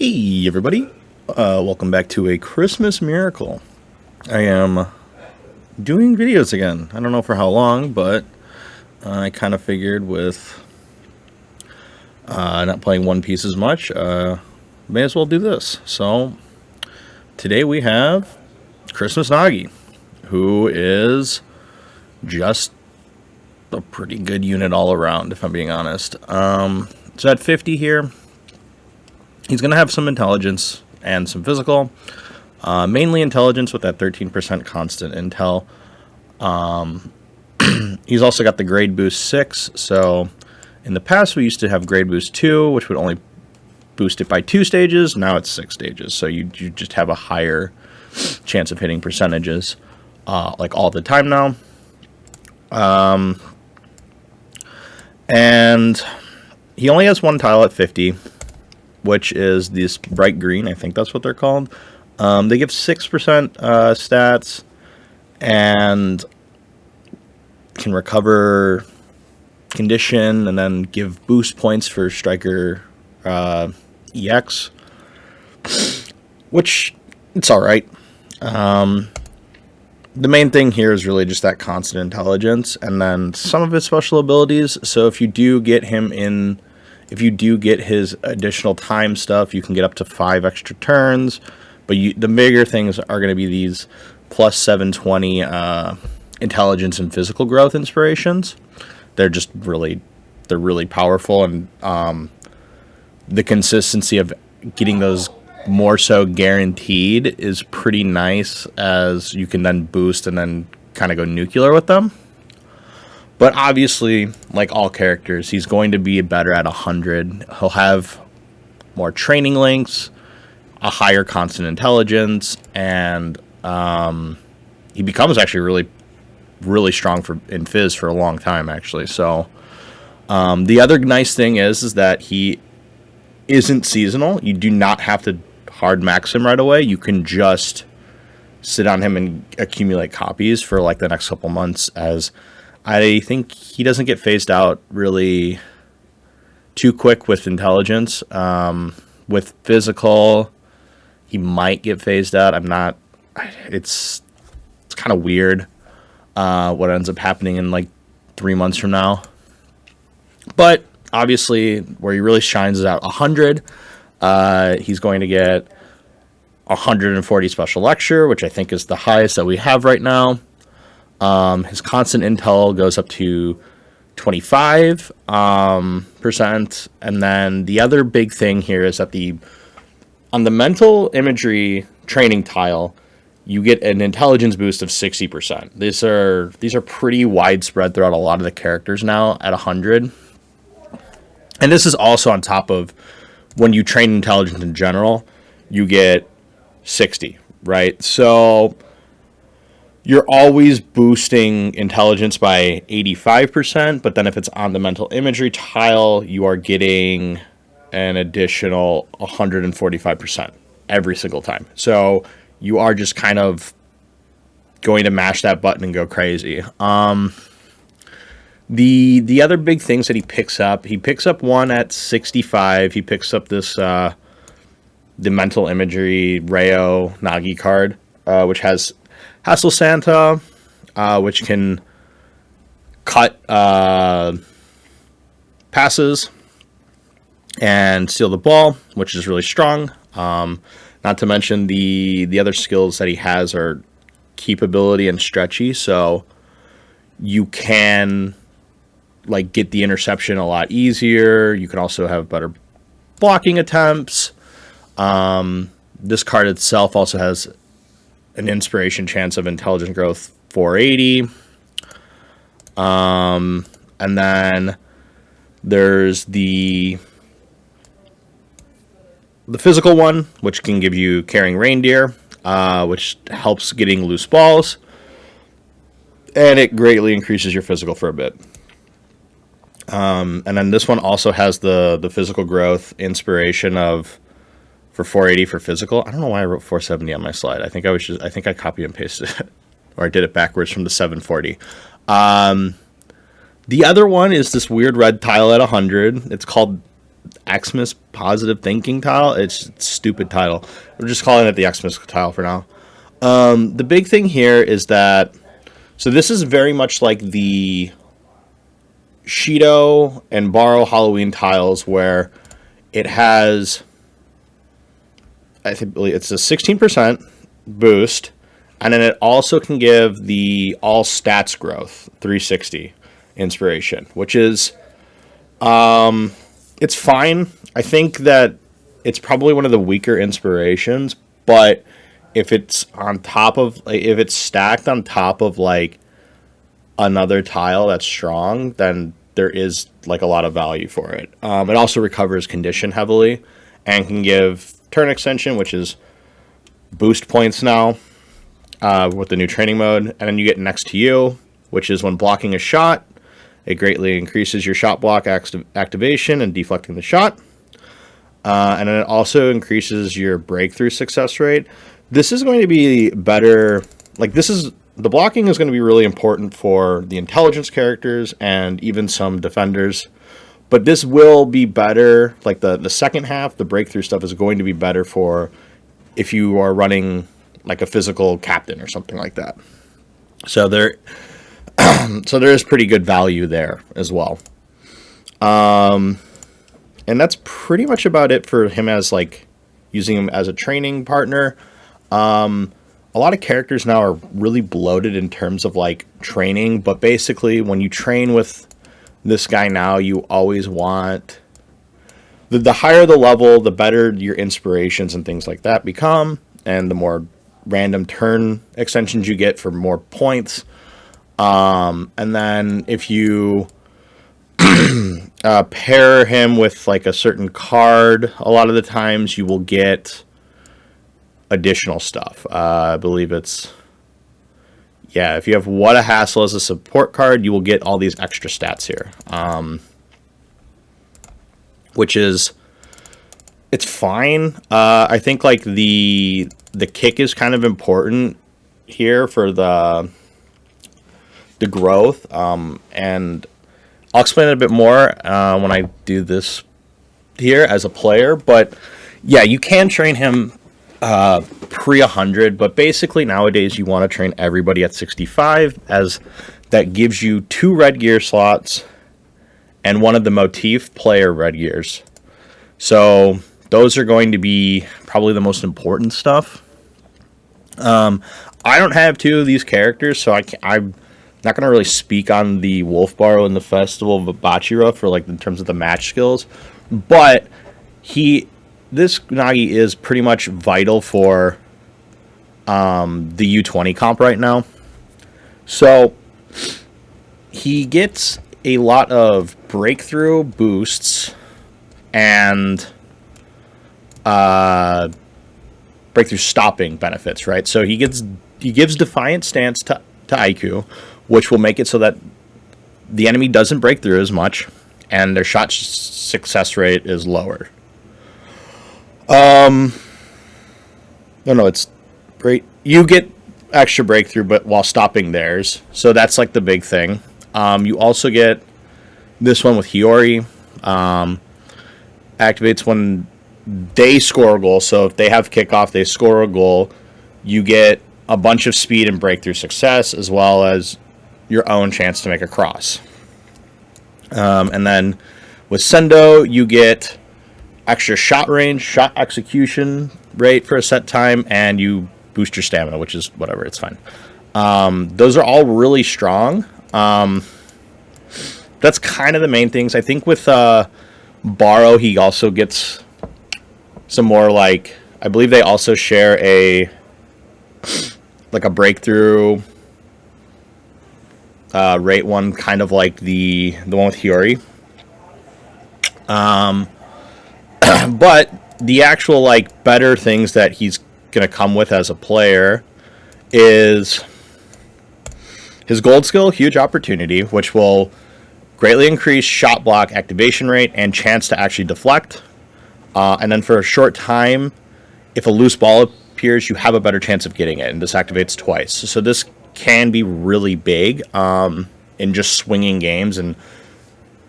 Hey everybody, welcome back to a Christmas miracle. I am doing videos again. I don't know for how long, but I kind of figured with not playing One Piece as much, may as well do this. So today we have Christmas Nagi, who is just a pretty good unit all around, if I'm being honest. So at 50 here, he's going to have some intelligence and some physical. Mainly intelligence with that 13% constant intel. He's also got the grade boost 6. So in the past we used to have grade boost 2, which would only boost it by 2 stages. Now it's 6 stages. So you just have a higher chance of hitting percentages like all the time now. And he only has one tile at 50, which is this bright green. I think that's what they're called. They give 6% stats and can recover condition and then give boost points for striker EX, which it's all right. The main thing here is really just that constant intelligence and then some of his special abilities. So if you do get him in, if you do get his additional time stuff, you can get up to 5 extra turns. But the bigger things are going to be these plus 720 intelligence and physical growth inspirations. They're just really powerful, and the consistency of getting those more so guaranteed is pretty nice, as you can then boost and then kind of go nuclear with them. But obviously, like all characters, he's going to be better at 100. He'll have more training links, a higher constant intelligence, and he becomes actually really strong in Fizz for a long time, actually. So the other nice thing is that he isn't seasonal. You do not have to hard max him right away. You can just sit on him and accumulate copies for like the next couple months, as I think he doesn't get phased out really too quick with intelligence. With physical, he might get phased out. I'm not. It's kind of weird what ends up happening in like 3 months from now. But obviously, where he really shines is at 100. He's going to get 140 special lecture, which I think is the highest that we have right now. His constant intel goes up to 25%. And then the other big thing here is that on the mental imagery training tile, you get an intelligence boost of 60%. These are pretty widespread throughout a lot of the characters now at 100. And this is also on top of when you train intelligence in general, you get 60, right? So you're always boosting intelligence by 85%, but then if it's on the mental imagery tile, you are getting an additional 145% every single time. So you are just kind of going to mash that button and go crazy. The other big things that he picks up one at 65. He picks up this the mental imagery Reo Nagi card, which has Hassle Santa, which can cut passes and steal the ball, which is really strong. Not to mention the other skills that he has are keepability and stretchy, so you can like get the interception a lot easier. You can also have better blocking attempts. This card itself also has an inspiration chance of intelligence growth 480. And then there's the physical one, which can give you carrying reindeer, which helps getting loose balls, and it greatly increases your physical for a bit. And then this one also has the physical growth inspiration for 480 for physical. I don't know why I wrote 470 on my slide. I think I copy and pasted it, or I did it backwards from the 740. The other one is this weird red tile at 100. It's called Xmas positive thinking tile. It's a stupid title. We're just calling it the Xmas tile for now. The big thing here is that, so this is very much like the Shido and Borrow Halloween tiles, where it has, I think it's a 16% boost, and then it also can give the all stats growth 360 inspiration, which is it's fine. I think that it's probably one of the weaker inspirations, but if it's on top of, if it's stacked on top of like another tile that's strong, then there is like a lot of value for it. It also recovers condition heavily and can give turn extension, which is boost points now with the new training mode. And then you get next to you, which is when blocking a shot, it greatly increases your shot block activation and deflecting the shot. And then it also increases your breakthrough success rate. This is going to be better. Like, the blocking is going to be really important for the intelligence characters and even some defenders. But this will be better. Like, the second half, the breakthrough stuff is going to be better for if you are running like a physical captain or something like that. So there is pretty good value there as well. And that's pretty much about it for him, as like using him as a training partner. A lot of characters now are really bloated in terms of like training, but basically when you train with this guy now, you always want the higher the level, the better your inspirations and things like that become, and the more random turn extensions you get for more points. And then if you pair him with like a certain card, a lot of the times you will get additional stuff. I believe it's, yeah, if you have What a Hassle as a support card, you will get all these extra stats here. Which is, it's fine. I think like the kick is kind of important here for the growth. And I'll explain it a bit more when I do this here as a player. But yeah, you can train him pre 100, but basically nowadays you want to train everybody at 65, as that gives you 2 red gear slots and one of the motif player red gears. So those are going to be probably the most important stuff. I don't have 2 of these characters, so I'm not going to really speak on the Wolf Borrow and the Festival of Bachira for like in terms of the match skills, but this Nagi is pretty much vital for the U20 comp right now. So he gets a lot of breakthrough boosts and breakthrough stopping benefits, right? So he gives Defiant Stance to IQ, which will make it so that the enemy doesn't break through as much and their shot success rate is lower. No, it's great. You get extra breakthrough, but while stopping theirs. So that's like the big thing. You also get this one with Hiyori. Activates when they score a goal. So if they have kickoff, they score a goal. You get a bunch of speed and breakthrough success, as well as your own chance to make a cross. And then with Sendo, you get extra shot range, shot execution rate for a set time, and you boost your stamina, which is whatever, it's fine. Those are all really strong. That's kind of the main things. I think with Borrow, he also gets some more, like, I believe they also share a breakthrough rate one, kind of like the one with Hiyori. But the actual like better things that he's gonna come with as a player is his gold skill, Huge Opportunity, which will greatly increase shot block activation rate and chance to actually deflect. And then for a short time, if a loose ball appears, you have a better chance of getting it, and this activates twice. So this can be really big in just swinging games and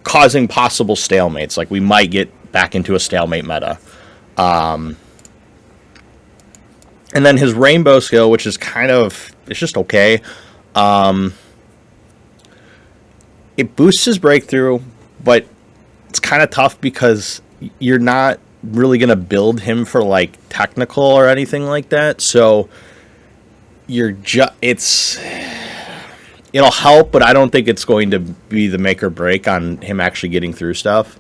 causing possible stalemates. Like, we might get back into a stalemate meta. And then his rainbow skill, which is kind of, it's just okay. It boosts his breakthrough, but it's kind of tough because you're not really going to build him for like technical or anything like that. So it'll help, but I don't think it's going to be the make or break on him actually getting through stuff.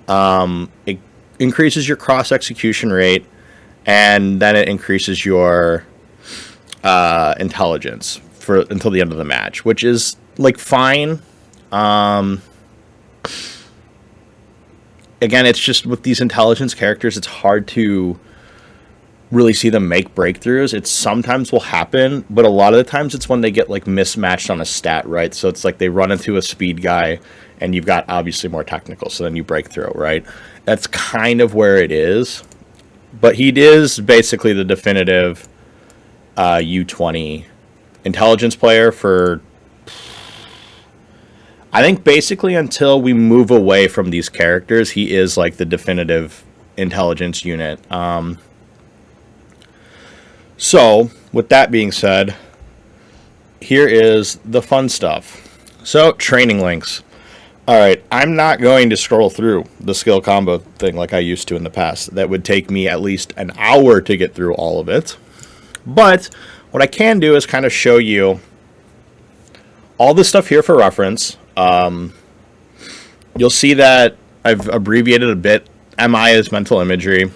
It increases your cross execution rate, and then it increases your intelligence for until the end of the match, which is like fine. Again, it's just with these intelligence characters, it's hard to really see them make breakthroughs. It sometimes will happen, but a lot of the times it's when they get like mismatched on a stat, right? So it's like they run into a speed guy and you've got obviously more technical, so then you break through, right? That's kind of where it is. But he is basically the definitive U20 intelligence player for, I think, basically until we move away from these characters, he is like the definitive intelligence unit. So, with that being said, here is the fun stuff. So, training links. Alright, I'm not going to scroll through the skill combo thing like I used to in the past. That would take me at least an hour to get through all of it. But, what I can do is kind of show you all this stuff here for reference. You'll see that I've abbreviated a bit. MI is mental imagery.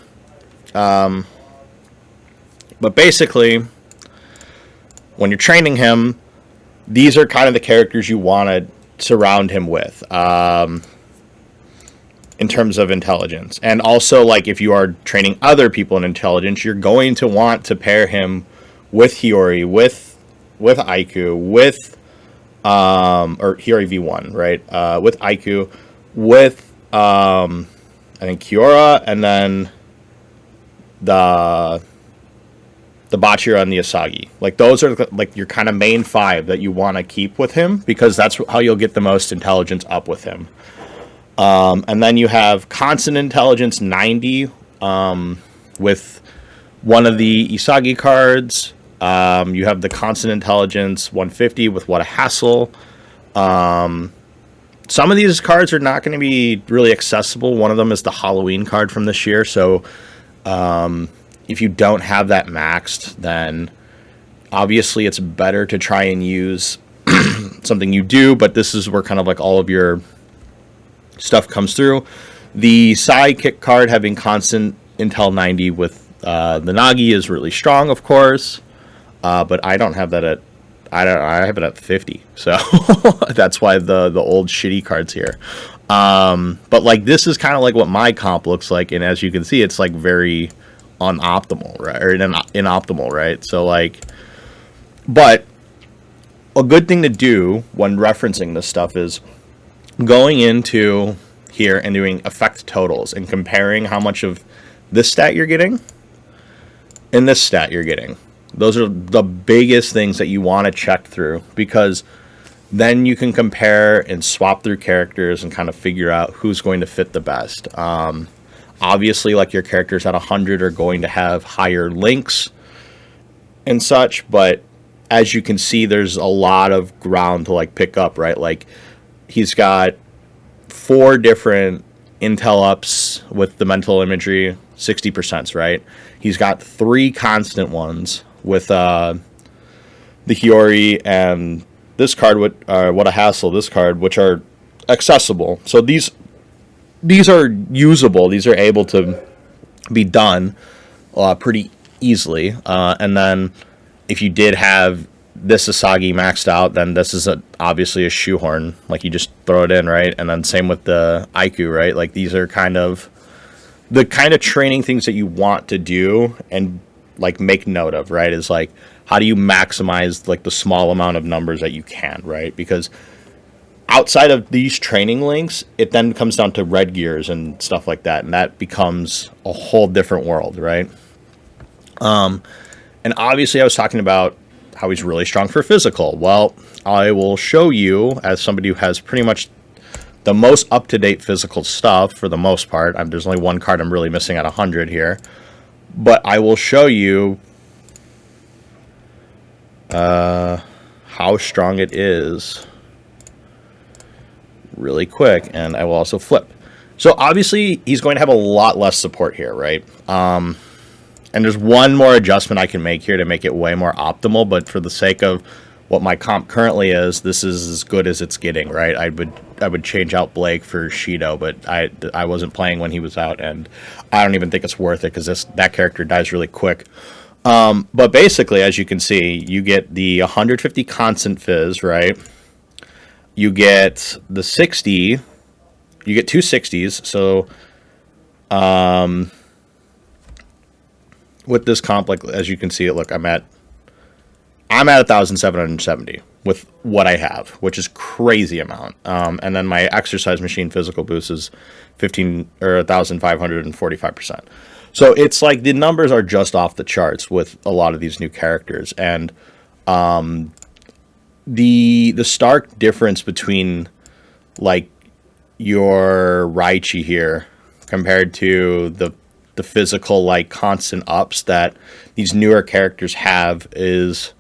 But basically, when you're training him, these are kind of the characters you want to surround him with in terms of intelligence. And also, like, if you are training other people in intelligence, you're going to want to pair him with Hiyori, with Aiku, with or Hiyori V1, right? With Aiku, with I think Kiora, and then the Bachira and the Asagi. Like, those are like your kind of main five that you want to keep with him, because that's how you'll get the most intelligence up with him. And then you have constant intelligence 90 with one of the Isagi cards. You have the constant intelligence 150 with What a Hassle. Some of these cards are not going to be really accessible. One of them is the Halloween card from this year. So if you don't have that maxed, then obviously it's better to try and use something you do, but this is where kind of like all of your stuff comes through. The sidekick card having constant intel 90 with the Nagi is really strong, of course, but I don't have that at, I have it at 50, so that's why the old shitty cards here. But like, this is kind of like what my comp looks like, and as you can see, it's like very unoptimal, right? Or inoptimal, right? So like, but a good thing to do when referencing this stuff is going into here and doing effect totals and comparing how much of this stat you're getting and this stat you're getting. Those are the biggest things that you want to check through, because then you can compare and swap through characters and kind of figure out who's going to fit the best. Obviously, like, your characters at 100 are going to have higher links and such, but as you can see, there's a lot of ground to like pick up, right? Like, he's got 4 different intel ups with the mental imagery 60%, right? He's got 3 constant ones with the Hiyori and this card, What a Hassle, this card, which are accessible. So these are usable. These are able to be done pretty easily. And then if you did have this Asagi maxed out, then this is obviously a shoehorn. Like, you just throw it in, right? And then same with the Aiku, right? Like, these are kind of the kind of training things that you want to do and like make note of, right? Is like, how do you maximize like the small amount of numbers that you can, right? Because outside of these training links, it then comes down to red gears and stuff like that, and that becomes a whole different world, right? And obviously I was talking about how he's really strong for physical. Well, I will show you, as somebody who has pretty much the most up-to-date physical stuff for the most part. There's only one card I'm really missing at 100 here. But I will show you how strong it is really quick, and I will also flip. So obviously he's going to have a lot less support here, right? And there's one more adjustment I can make here to make it way more optimal, but for the sake of what my comp currently is, this is as good as it's getting, right? I would change out Blake for Shido, but I wasn't playing when he was out, and I don't even think it's worth it because that character dies really quick. But basically, as you can see, you get the 150 constant fizz, right? You get the 60. You get two 60s. So, with this comp, like as you can see, look, I'm at 1,770 with what I have, which is crazy amount. And then my exercise machine physical boost is 1,545%. So it's like the numbers are just off the charts with a lot of these new characters, and the stark difference between like your Raichi here compared to the physical like constant ups that these newer characters have is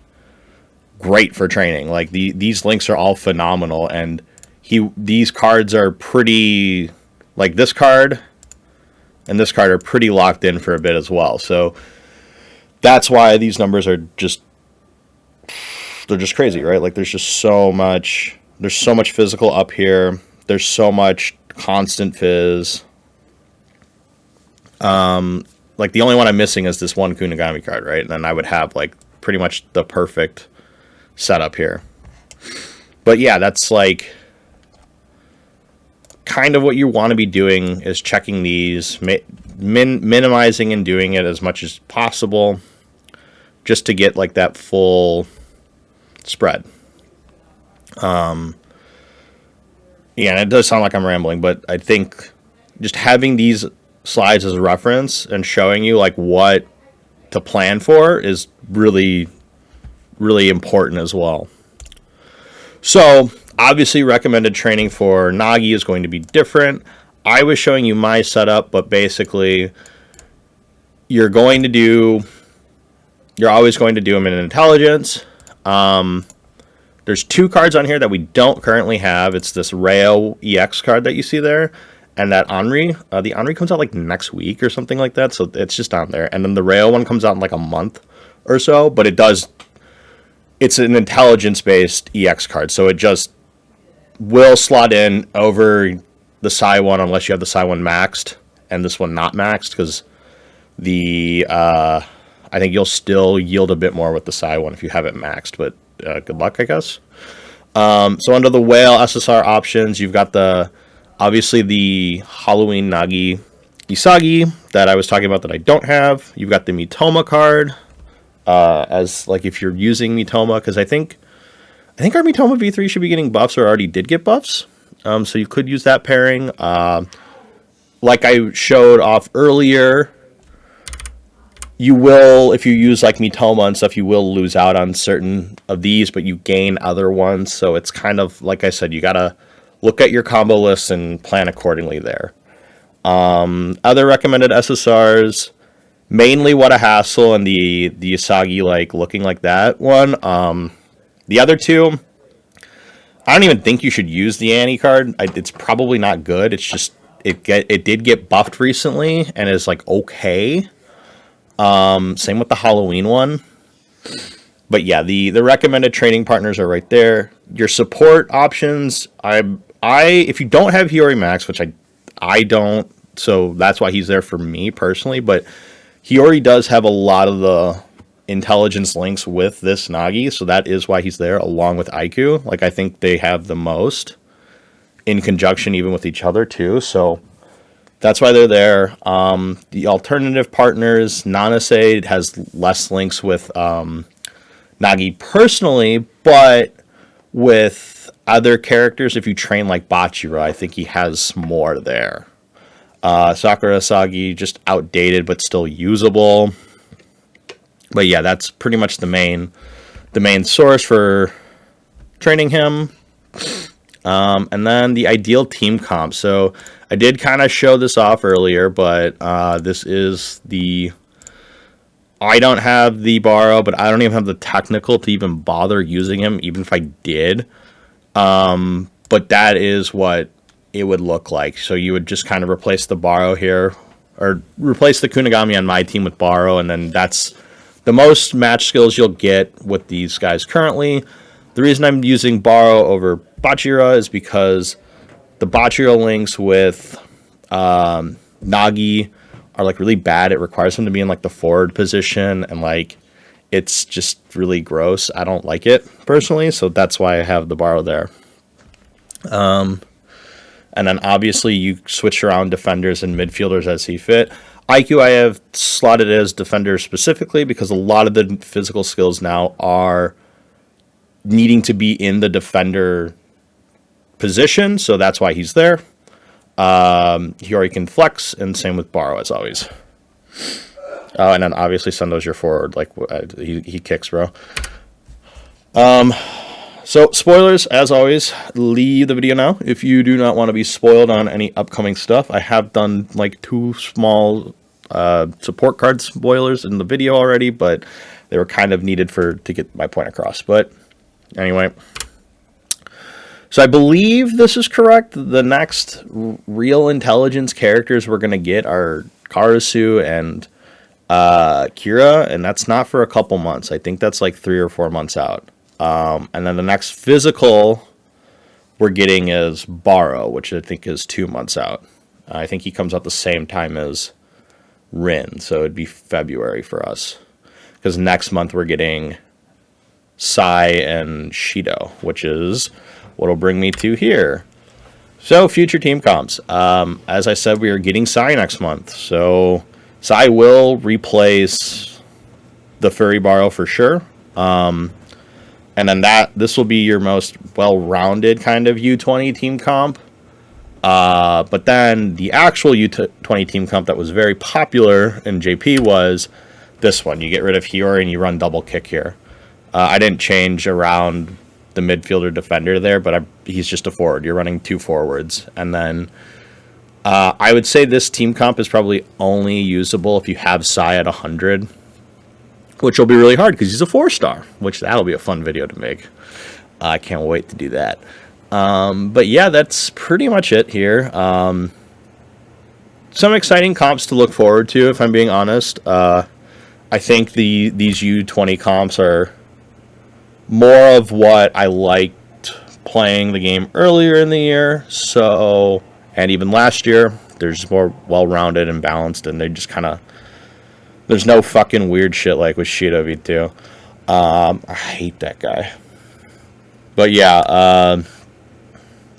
great for training. Like these links are all phenomenal, and these cards are pretty, like this card and this card are pretty locked in for a bit as well. So that's why these numbers are just, they're just crazy, right? Like there's so much physical up here. There's so much constant fizz. Like the only one I'm missing is this one Kunigami card, right? And then I would have like pretty much the perfect setup here. But yeah, that's like kind of what you want to be doing, is checking these, minimizing and doing it as much as possible just to get like that full spread. Yeah, and it does sound like I'm rambling, but I think just having these slides as a reference and showing you like what to plan for is really, really important as well. So obviously recommended training for Nagi is going to be different. I was showing you my setup, but basically you're always going to do them in intelligence. There's two cards on here that we don't currently have. It's this Reo EX card that you see there, and that Henri. The Henri comes out like next week or something like that, so it's just on there. And then the Reo one comes out in like a month or so, but it's an intelligence-based EX card, so it just will slot in over the Psi one unless you have the Psi one maxed and this one not maxed, because I think you'll still yield a bit more with the Psi one if you have it maxed, but good luck, I guess. So under the Whale SSR options, you've got obviously the Halloween Nagi Isagi that I was talking about that I don't have. You've got the Mitoma card, as like if you're using Mitoma, because I think our Mitoma V3 should be getting buffs, or already did get buffs. So you could use that pairing. Like I showed off earlier, you will, if you use like Mitoma and stuff, you will lose out on certain of these, but you gain other ones. So it's kind of, like I said, you got to look at your combo lists and plan accordingly there. Other recommended SSRs, mainly What a Hassle and the Usagi, like looking like that one. The other two, I don't even think you should use the Annie card. It's probably not good. It's just it did get buffed recently and is like okay. Same with the Halloween one. But yeah, the recommended training partners are right there. Your support options, if you don't have Hiyori Max, which I don't, so that's why he's there for me personally, but Hiyori does have a lot of the intelligence links with this Nagi, so that is why he's there, along with Aiku. Like, I think they have the most in conjunction even with each other too, so that's why they're there. The alternative partners, Nanase has less links with Nagi personally, but with other characters, if you train like Bachira, I think he has more there. Sakura Asagi, just outdated but still usable. But yeah, that's pretty much the main source for training him. And then the ideal team comp. So I did kind of show this off earlier, but this is the... I don't have the borrow, but I don't even have the technical to even bother using him, even if I did. But that is what it would look like. So you would just kind of replace the borrow here, or replace the Kunigami on my team with borrow, and then that's the most match skills you'll get with these guys currently. The reason I'm using borrow over Bachira is because the Bachira links with Nagi are like really bad. It requires him to be in like the forward position, and like it's just really gross. I don't like it personally, so that's why I have the borrow there. And then obviously you switch around defenders and midfielders as he fit. IQ I have slotted as defender specifically because a lot of the physical skills now are needing to be in the defender position, so that's why he's there. He already can flex, and same with borrow as always. And then obviously Sendo's your forward, like he kicks, bro. So spoilers, as always, leave the video now if you do not want to be spoiled on any upcoming stuff. I have done like 2 small support card spoilers in the video already, but they were kind of needed to get my point across. But anyway, so I believe this is correct. The next real intelligence characters we're going to get are Karasu and Kira, and that's not for a couple months. I think that's like 3 or 4 months out. And then the next physical we're getting is Borrow, which I think is 2 months out. I think he comes out the same time as Rin, so it'd be February for us. Because next month we're getting Sai and Shido, which is what'll bring me to here. So, future team comps. As I said, we are getting Sai next month. So, Sai will replace the Furry Borrow for sure. And then this will be your most well-rounded kind of U20 team comp. But then the actual U20 team comp that was very popular in JP was this one. You get rid of Hiyori and you run double kick here. I didn't change around the midfielder defender there, but he's just a forward. You're running 2 forwards. And then I would say this team comp is probably only usable if you have Sai at 100. Which will be really hard because he's a 4-star, which that'll be a fun video to make. I can't wait to do that. But yeah, that's pretty much it here. Some exciting comps to look forward to, if I'm being honest. I think these U20 comps are more of what I liked playing the game earlier in the year. So, and even last year, they're just more well-rounded and balanced, and they just kind of... There's no fucking weird shit like with Shido V2. I hate that guy. But yeah,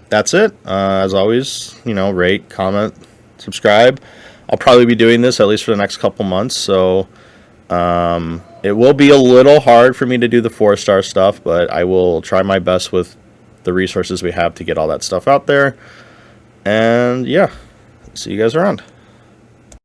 that's it. As always, rate, comment, subscribe. I'll probably be doing this at least for the next couple months. So it will be a little hard for me to do the 4-star stuff, but I will try my best with the resources we have to get all that stuff out there. And yeah, see you guys around.